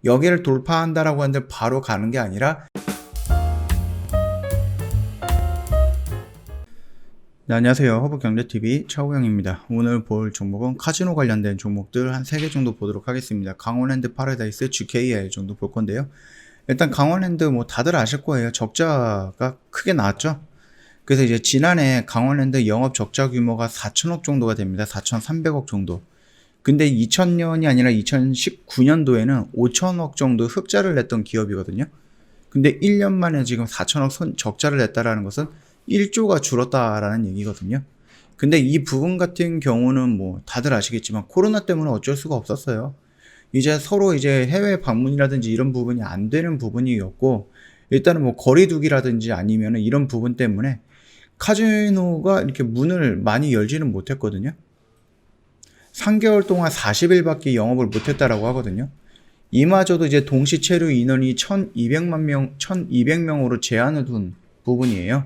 여기를 돌파한다라고 하는데 바로 가는 게 아니라. 네, 안녕하세요. 허브경제TV 차우영입니다. 오늘 볼 종목은 카지노 관련된 종목들 한 3개 정도 보도록 하겠습니다. 강원랜드 파라다이스, GKI 정도 볼 건데요. 일단 강원랜드 뭐 다들 아실 거예요. 적자가 크게 나왔죠. 그래서 이제 지난해 강원랜드 영업 적자 규모가 4천억 정도가 됩니다. 4,300억 정도. 근데 2000년이 아니라 2019년도에는 5천억 정도 흑자를 냈던 기업이거든요. 근데 1년 만에 지금 4천억 적자를 냈다라는 것은 1조가 줄었다라는 얘기거든요. 근데 이 부분 같은 경우는 뭐 다들 아시겠지만 코로나 때문에 어쩔 수가 없었어요. 이제 서로 이제 해외 방문이라든지 이런 부분이 안 되는 부분이었고, 일단은 뭐 거리두기라든지 아니면 이런 부분 때문에 카지노가 이렇게 문을 많이 열지는 못했거든요. 3개월 동안 40일밖에 영업을 못했다라고 하거든요. 이마저도 이제 동시 체류 인원이 1200명으로 제한을 둔 부분이에요.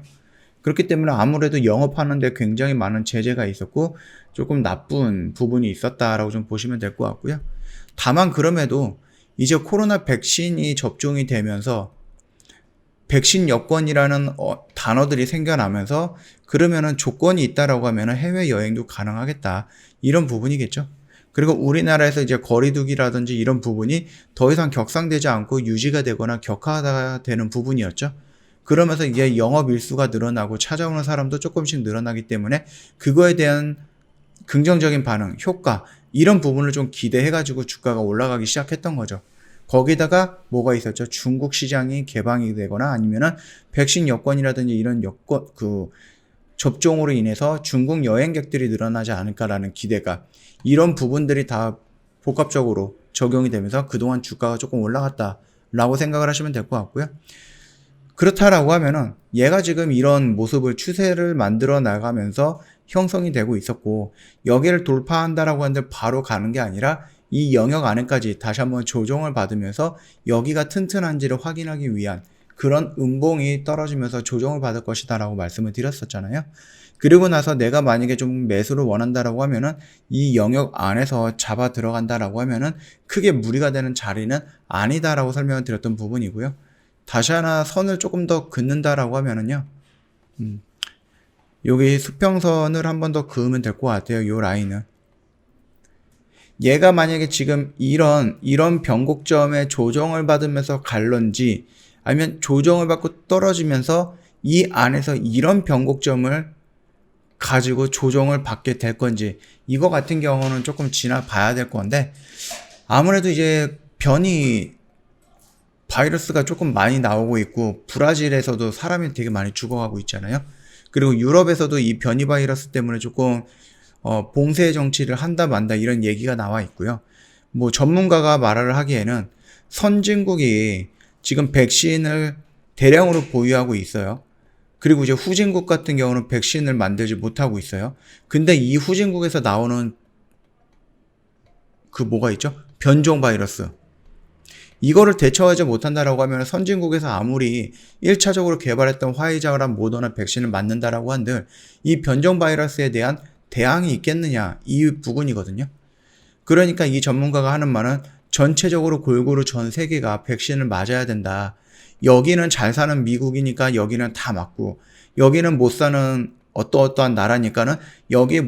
그렇기 때문에 아무래도 영업하는데 굉장히 많은 제재가 있었고 조금 나쁜 부분이 있었다라고 좀 보시면 될 것 같고요. 다만 그럼에도 이제 코로나 백신이 접종이 되면서 백신 여권이라는 단어들이 생겨나면서 그러면은 조건이 있다라고 하면은 해외 여행도 가능하겠다, 이런 부분이겠죠. 그리고 우리나라에서 이제 거리두기라든지 이런 부분이 더 이상 격상되지 않고 유지가 되거나 격화되는 부분이었죠. 그러면서 이제 영업 일수가 늘어나고 찾아오는 사람도 조금씩 늘어나기 때문에 그거에 대한 긍정적인 반응, 효과, 이런 부분을 좀 기대해가지고 주가가 올라가기 시작했던 거죠. 거기다가 뭐가 있었죠? 중국 시장이 개방이 되거나 아니면은 백신 여권이라든지 이런 여권, 접종으로 인해서 중국 여행객들이 늘어나지 않을까라는 기대가, 이런 부분들이 다 복합적으로 적용이 되면서 그동안 주가가 조금 올라갔다라고 생각을 하시면 될 것 같고요. 그렇다라고 하면은 얘가 지금 이런 모습을, 추세를 만들어 나가면서 형성이 되고 있었고, 여기를 돌파한다라고 하는데 바로 가는 게 아니라 이 영역 안에까지 다시 한번 조정을 받으면서 여기가 튼튼한지를 확인하기 위한 그런 음봉이 떨어지면서 조정을 받을 것이다 라고 말씀을 드렸었잖아요. 그리고 나서 내가 만약에 좀 매수를 원한다라고 하면은 이 영역 안에서 잡아 들어간다라고 하면은 크게 무리가 되는 자리는 아니다라고 설명을 드렸던 부분이고요. 다시 하나 선을 조금 더 긋는다라고 하면은요, 여기 수평선을 한 번 더 그으면 될 것 같아요. 요 라인은. 얘가 만약에 지금 이런 변곡점에 조정을 받으면서 갈런지, 아니면 조정을 받고 떨어지면서 이 안에서 이런 변곡점을 가지고 조정을 받게 될 건지, 이거 같은 경우는 조금 지나봐야 될 건데, 아무래도 이제 바이러스가 조금 많이 나오고 있고, 브라질에서도 사람이 되게 많이 죽어가고 있잖아요. 그리고 유럽에서도 이 변이 바이러스 때문에 조금 봉쇄 정치를 한다 만다 이런 얘기가 나와 있고요. 뭐 전문가가 말을 하기에는 선진국이 지금 백신을 대량으로 보유하고 있어요. 그리고 이제 후진국 같은 경우는 백신을 만들지 못하고 있어요. 근데 이 후진국에서 나오는 뭐가 있죠? 변종 바이러스. 이거를 대처하지 못한다라고 하면 선진국에서 아무리 1차적으로 개발했던 화이자랑 모더나 백신을 맞는다라고 한들 이 변종 바이러스에 대한 대항이 있겠느냐, 이 부분이거든요. 그러니까 이 전문가가 하는 말은 전체적으로 골고루 전 세계가 백신을 맞아야 된다. 여기는 잘 사는 미국이니까 여기는 다 맞고, 여기는 못 사는 어떠한 나라니까는 여기에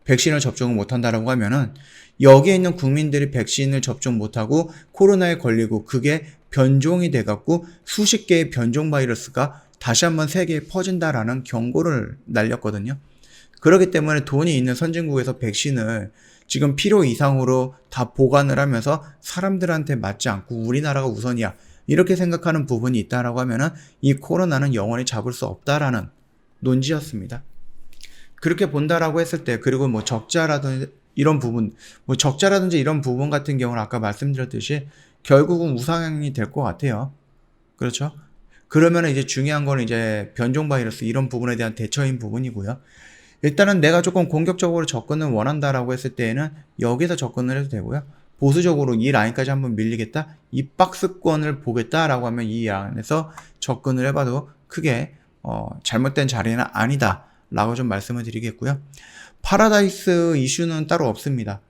백신을 접종을 못한다라고 하면은 여기에 있는 국민들이 백신을 접종 못하고 코로나에 걸리고 그게 변종이 돼갖고 수십 개의 변종 바이러스가 다시 한번 세계에 퍼진다라는 경고를 날렸거든요. 그렇기 때문에 돈이 있는 선진국에서 백신을 지금 필요 이상으로 다 보관을 하면서 사람들한테 맞지 않고 우리나라가 우선이야, 이렇게 생각하는 부분이 있다라고 하면은 이 코로나는 영원히 잡을 수 없다라는 논지였습니다. 그렇게 본다라고 했을 때, 그리고 뭐 적자라든지 이런 부분 같은 경우는 아까 말씀드렸듯이 결국은 우상향이 될 것 같아요. 그렇죠? 그러면 이제 중요한 거는 이제 변종 바이러스 이런 부분에 대한 대처인 부분이고요. 일단은 내가 조금 공격적으로 접근을 원한다라고 했을 때에는 여기서 접근을 해도 되고요. 보수적으로 이 라인까지 한번 밀리겠다, 이 박스권을 보겠다라고 하면 이 안에서 접근을 해봐도 크게 잘못된 자리는 아니다 라고 좀 말씀을 드리겠고요. 파라다이스 이슈는 따로 없습니다.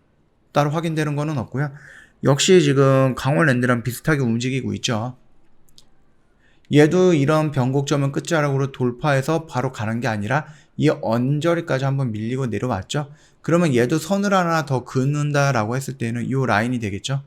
따로 확인되는 거는 없고요. 역시 지금 강원랜드랑 비슷하게 움직이고 있죠. 얘도 이런 변곡점을 끝자락으로 돌파해서 바로 가는 게 아니라 이 언저리까지 한번 밀리고 내려왔죠. 그러면 얘도 선을 하나 더 긋는다라고 했을 때는 이 라인이 되겠죠.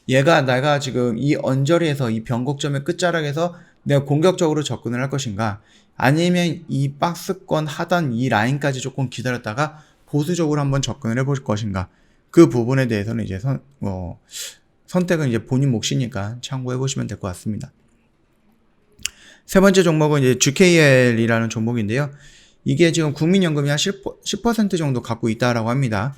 얘가 내가 지금 이 언저리에서 이 변곡점의 끝자락에서 내가 공격적으로 접근을 할 것인가, 아니면 이 박스권 하단 이 라인까지 조금 기다렸다가 보수적으로 한번 접근을 해볼 것인가, 그 부분에 대해서는 이제 선택은 이제 본인 몫이니까 참고해 보시면 될 것 같습니다. 세 번째 종목은 이제 GKL이라는 종목인데요. 이게 지금 국민연금이 한 10% 정도 갖고 있다라고 합니다.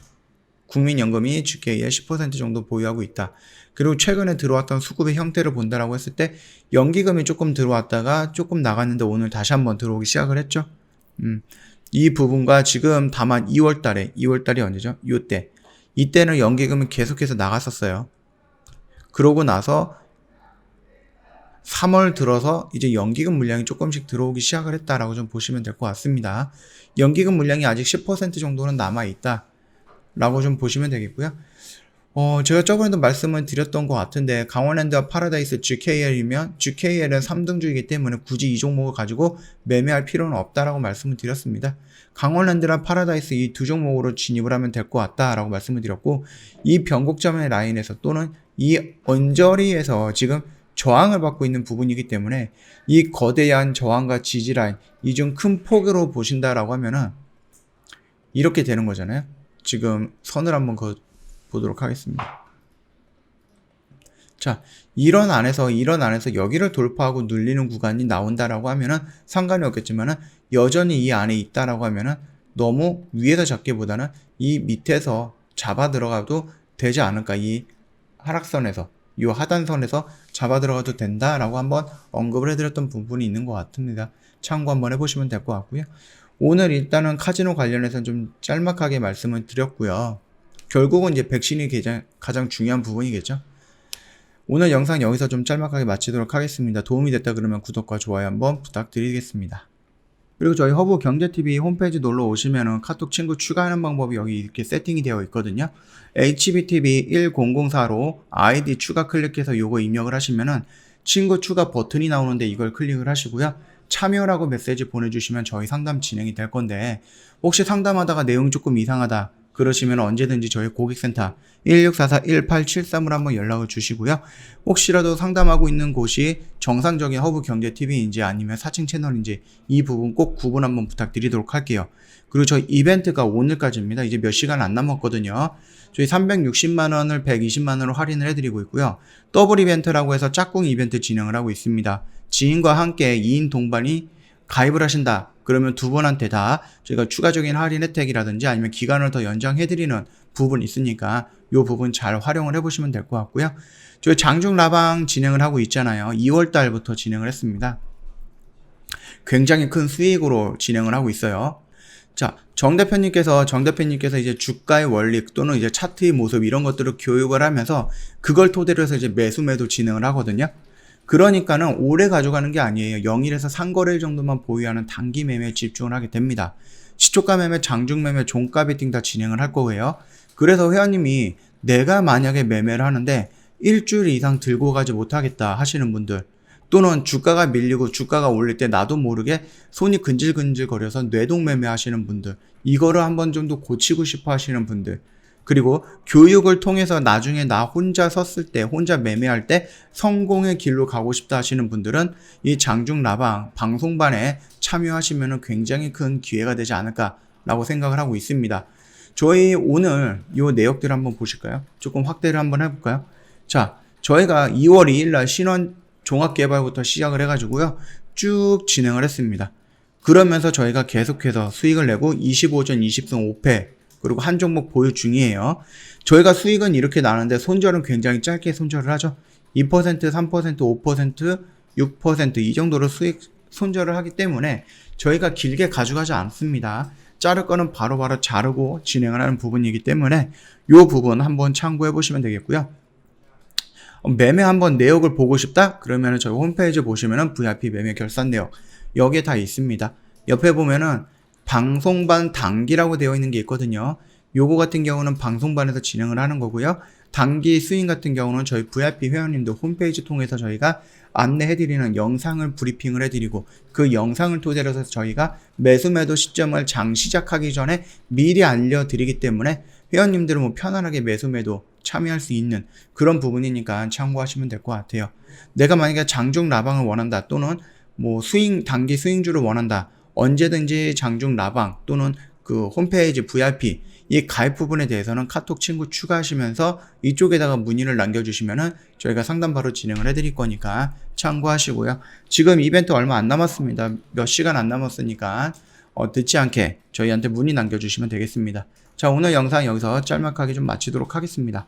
국민연금이 GKL 10% 정도 보유하고 있다. 그리고 최근에 들어왔던 수급의 형태를 본다라고 했을 때 연기금이 조금 들어왔다가 조금 나갔는데 오늘 다시 한번 들어오기 시작을 했죠. 이 부분과 지금 다만 2월달이 언제죠? 이때는 연기금이 계속해서 나갔었어요. 그러고 나서 3월 들어서 이제 연기금 물량이 조금씩 들어오기 시작을 했다라고 좀 보시면 될 것 같습니다. 연기금 물량이 아직 10% 정도는 남아있다 라고 좀 보시면 되겠고요. 제가 저번에도 말씀을 드렸던 것 같은데, 강원랜드와 파라다이스 GKL이면 GKL은 3등주이기 때문에 굳이 이 종목을 가지고 매매할 필요는 없다라고 말씀을 드렸습니다. 강원랜드랑 파라다이스 이 두 종목으로 진입을 하면 될 것 같다라고 말씀을 드렸고, 이 변곡점의 라인에서 또는 이 언저리에서 지금 저항을 받고 있는 부분이기 때문에 이 거대한 저항과 지지 라인, 이 중 큰 폭으로 보신다라고 하면은 이렇게 되는 거잖아요. 지금 선을 한번 보도록 하겠습니다. 자, 이런 안에서 여기를 돌파하고 눌리는 구간이 나온다라고 하면은 상관이 없겠지만은, 여전히 이 안에 있다라고 하면은 너무 위에서 잡기보다는 이 밑에서 잡아 들어가도 되지 않을까. 이 하락선에서, 이 하단선에서 잡아 들어가도 된다라고 한번 언급을 해드렸던 부분이 있는 것 같습니다. 참고 한번 해보시면 될 것 같고요. 오늘 일단은 카지노 관련해서 좀 짤막하게 말씀을 드렸고요. 결국은 이제 백신이 가장 중요한 부분이겠죠. 오늘 영상 여기서 좀 짤막하게 마치도록 하겠습니다. 도움이 됐다 그러면 구독과 좋아요 한번 부탁드리겠습니다. 그리고 저희 허브경제TV 홈페이지 놀러 오시면은 카톡 친구 추가하는 방법이 여기 이렇게 세팅이 되어 있거든요. HBTV1004로 아이디 추가 클릭해서 요거 입력을 하시면은 친구 추가 버튼이 나오는데 이걸 클릭을 하시고요. 참여라고 메시지 보내주시면 저희 상담 진행이 될 건데, 혹시 상담하다가 내용이 조금 이상하다 그러시면 언제든지 저희 고객센터 1644-1873으로 한번 연락을 주시고요. 혹시라도 상담하고 있는 곳이 정상적인 허브경제TV인지 아니면 사칭 채널인지 이 부분 꼭 구분 한번 부탁드리도록 할게요. 그리고 저희 이벤트가 오늘까지입니다. 이제 몇 시간 안 남았거든요. 저희 360만원을 120만원으로 할인을 해드리고 있고요. 더블 이벤트라고 해서 짝꿍 이벤트 진행을 하고 있습니다. 지인과 함께 2인 동반이 가입을 하신다 그러면 두 분한테 다 저희가 추가적인 할인 혜택이라든지 아니면 기간을 더 연장해드리는 부분이 있으니까 이 부분 잘 활용을 해보시면 될 것 같고요. 저희 장중 라방 진행을 하고 있잖아요. 2월달부터 진행을 했습니다. 굉장히 큰 수익으로 진행을 하고 있어요. 자, 정 대표님께서 이제 주가의 원리 또는 이제 차트의 모습 이런 것들을 교육을 하면서 그걸 토대로 해서 이제 매도 진행을 하거든요. 그러니까는 오래 가져가는 게 아니에요. 0일에서 상거래일 정도만 보유하는 단기 매매에 집중을 하게 됩니다. 시초가 매매, 장중 매매, 종가 베팅 다 진행을 할 거고요. 그래서 회원님이 내가 만약에 매매를 하는데 일주일 이상 들고 가지 못하겠다 하시는 분들, 또는 주가가 밀리고 주가가 올릴 때 나도 모르게 손이 근질근질 거려서 뇌동 매매 하시는 분들, 이거를 한번 좀 더 고치고 싶어 하시는 분들, 그리고 교육을 통해서 나중에 나 혼자 섰을 때, 혼자 매매할 때 성공의 길로 가고 싶다 하시는 분들은 이 장중 라방 방송반에 참여하시면 굉장히 큰 기회가 되지 않을까라고 생각을 하고 있습니다. 저희 오늘 이 내역들 한번 보실까요? 조금 확대를 한번 해볼까요? 자, 저희가 2월 2일날 신원 종합개발부터 시작을 해가지고요. 쭉 진행을 했습니다. 그러면서 저희가 계속해서 수익을 내고 25전 20승 5패 그리고 한 종목 보유 중이에요. 저희가 수익은 이렇게 나는데 손절은 굉장히 짧게 손절을 하죠. 2%, 3%, 5%, 6% 이 정도로 수익 손절을 하기 때문에 저희가 길게 가져가지 않습니다. 자를 거는 바로바로 자르고 진행을 하는 부분이기 때문에 이 부분 한번 참고해 보시면 되겠고요. 매매 한번 내역을 보고 싶다? 그러면 저희 홈페이지 보시면은 VIP 매매 결산 내역 여기에 다 있습니다. 옆에 보면은 방송반 단기라고 되어 있는 게 있거든요. 요거 같은 경우는 방송반에서 진행을 하는 거고요. 단기 스윙 같은 경우는 저희 VIP 회원님들 홈페이지 통해서 저희가 안내해드리는 영상을 브리핑을 해드리고 그 영상을 토대로 해서 저희가 매수 매도 시점을 장 시작하기 전에 미리 알려드리기 때문에 회원님들은 뭐 편안하게 매수 매도 참여할 수 있는 그런 부분이니까 참고하시면 될 것 같아요. 내가 만약에 장중 라방을 원한다 또는 뭐 단기 스윙주를 원한다. 언제든지 장중 라방 또는 그 홈페이지 VIP 이 가입 부분에 대해서는 카톡 친구 추가하시면서 이쪽에다가 문의를 남겨주시면은 저희가 상담 바로 진행을 해드릴 거니까 참고하시고요. 지금 이벤트 얼마 안 남았습니다. 몇 시간 안 남았으니까 늦지 않게 저희한테 문의 남겨주시면 되겠습니다. 자, 오늘 영상 여기서 짤막하게 좀 마치도록 하겠습니다.